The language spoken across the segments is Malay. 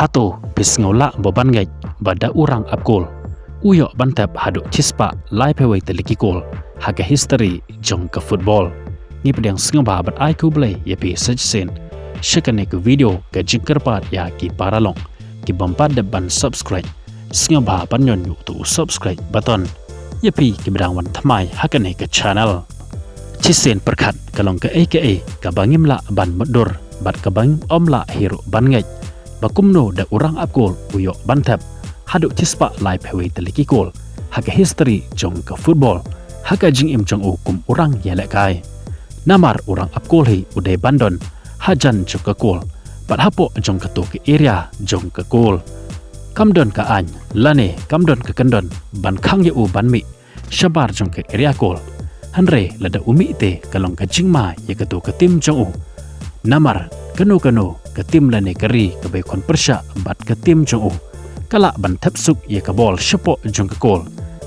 hato pis ngola boban ngeit bada urang apkol uyo bantap haduh cispa lai pewai teliki kol haga history jong ke football ni pedang sengba bat ai ku blai ya pi sen shikane ku video ke jingkerpat ya ki paralong ki bampat depan subscribe sengba banyon yu tu subscribe button ya pi ki bedang wan thamai hakane ke channel cisen perkat kalong ke aka kabangim la ban medur bat kabang omla hero ban ngeit bakumno da urang apkol uyo bantap haduh cispa lai pewai teliki kol haga history jong ke football haga jing im jong kum urang yelek kai namar urang apkol hi udai bandon hajan jong ke kol bat hapo jong ke tu ke area jong ke kol kamdon ka an lane kamdon ke kendon ban khang ye u ban mi shabar jong ke area kol hanre lada umi te kalong ka jingma ye ke tu ke tim jong u namar kano ke tim lane keri ke bekon persya bat ke tim jong u kala ban thep suk ye ka bol shapo jong ke kol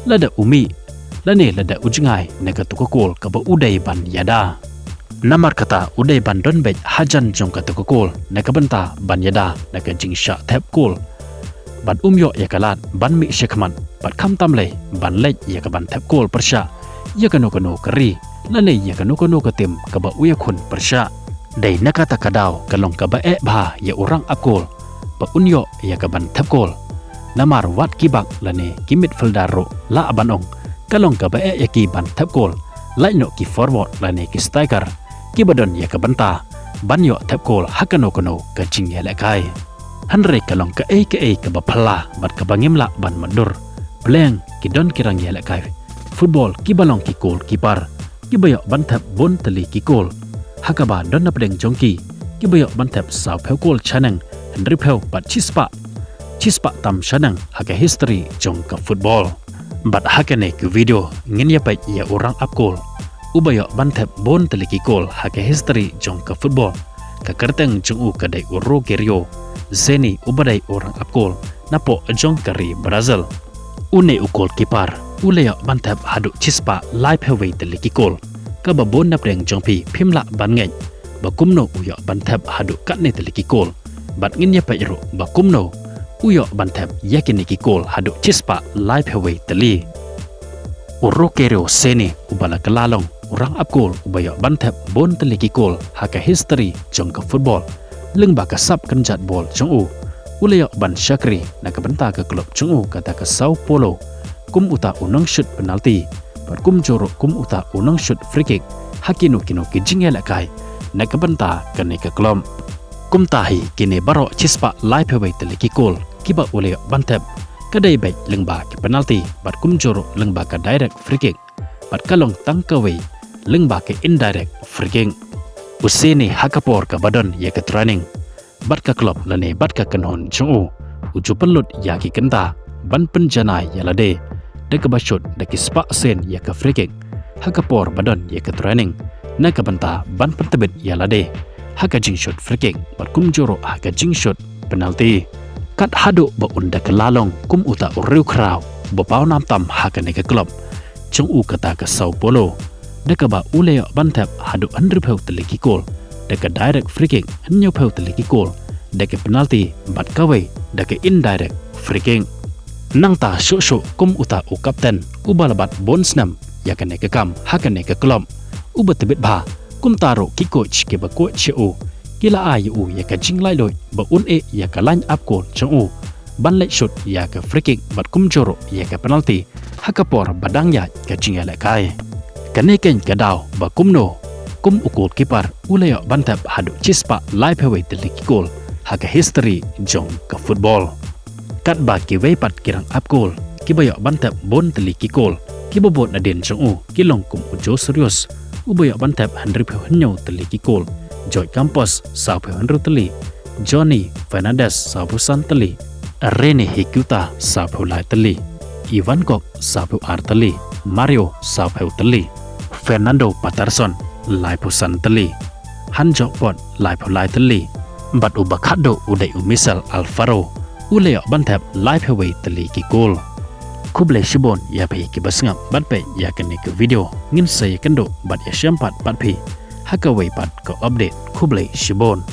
lada umi lane lada ujngai ne ka tu ke kol ka ba udai ban yada namar kata udai ban don bej hajan jong ka tu ke kol ne ka banta ban yada ne ka jing sha thep kol ban umyo ye kalat ban mi shekman bat kham tam le ban lej ye ka ban thep kol persya ye kano keri lane ye kano ke tim ka ba uya khun persya dai nakata kadau kalong ka ba e bha ye urang apkol ba unyo ye ka ban thep kol namar wat kibak lane ki midfielder ro la abanong kalong ka ba e ye ki ban thep kol la no ki forward lane ki striker ki badon ye ka banta banyo thep kol hakano ka jing ye le kai hanre kalong ka ka ba phla bat ka bangim la ban madur pleng ki don kirang ye le kai football ki balong ki kol keeper ki bayo ban thep bon tali ki kol hakaba don na pedeng jongki ki bayo ban thep saw pheu kol chanang henry pheu bat chispa tam chanang haga history jong ka football bat hakane ku video ngin ya pai ya orang apkol ubayo ban thep bon tali ki kol haga history jong ka football ka kerteng jong u kadai uro gerio zeni ubadai orang apkol napo jong kari brazil une ukol kipar uleyo ban thep haduh chispa lai phewei tali ki kol ka ba bon na preng jongpi phimla ban ngei ba kumno uyo ban thep haduh katne teliki kol bat ngin ya pai ro ba kumno uyo ban thep yakini ki kol haduh chispa lai phewei tali uro kero seni ubala kalalong urang apkol ubayo ban thep bon teliki kol haka history jong ka football leng ba ka sap kanjat bol jong u uleyo ban shakri na ka banta ka klub jong u kata ka Sao Paulo kum uta unang shoot penalti par kum joro kum uta unang shoot free kick hakino kino ki jingela kai na ka banta ka ne ka klom kum tahi kine baro chispa lai phewei teliki kol kiba ule bantep kadai bai lengba ki penalti bat kum joro lengba ka direct free kick bat kalong tangkawei lengba ke indirect free kick useni hakapor ka badon ye ka training bat ka klub lane bat ka kanon chungu uju pelut ya ki kenta ban penjanai yalade de ka bashot de ki spa sen ya ka free kick hakapor badon ya ka training na ka banta ban pentebet yalade haka jing shot free kick bat kum joro haka jing shot penalti kat haduh ba unda ka lalong kum uta uriu kraw ba pau nam tam haka ne ka club chung u kata ka Sao Paulo de ka ba ule ban thep haduh andri pheu teliki kol de ka direct free kick hanyo pheu teliki kol de ka penalti bat kawai de ka indirect free kick nang ta shu kum uta u kapten ubalabat bonsnam yakane ka kam hakane ka klom ubatebet bha kum taro ki coach ke ba coach u kila ai u ya ka jinglai loi ba un e ya ka line up kol chung u ban lek shot ya ka free kick bat kum joro ya ka penalti hakapor badang ya ka jingala kai kane ken ka daw ba kumno kum ukol keeper uleyo ban thep haduh chispa lai phewei teliki kol haka history jong ka football kat ba ki wei pat kirang apkol ki bayo ban thep bon teliki kol ki bobot na den chung u ki long kum ujo serius ubayo ban thep handri pheu hanyo teliki kol Joy Campos Sao Pheu Handru teli Johnny Fernandez Sao Pheu San teli Rene Hikuta Sao Pheu Lai teli Ivan Kok Sao Pheu Ar teli Mario Sao Pheu teli Fernando Patterson Lai Pheu San teli Han Jok Pot Lai Pheu Lai teli Bat Ubakado Udai Umisal Alfaro Uleyo ban thep Lai Phewei teli ki kol kuble shibon ya pi ki basngap bat pe ya kene ke video ngin saya kendo bat ya syampat bat pi hakawai pat ko update kuble shibon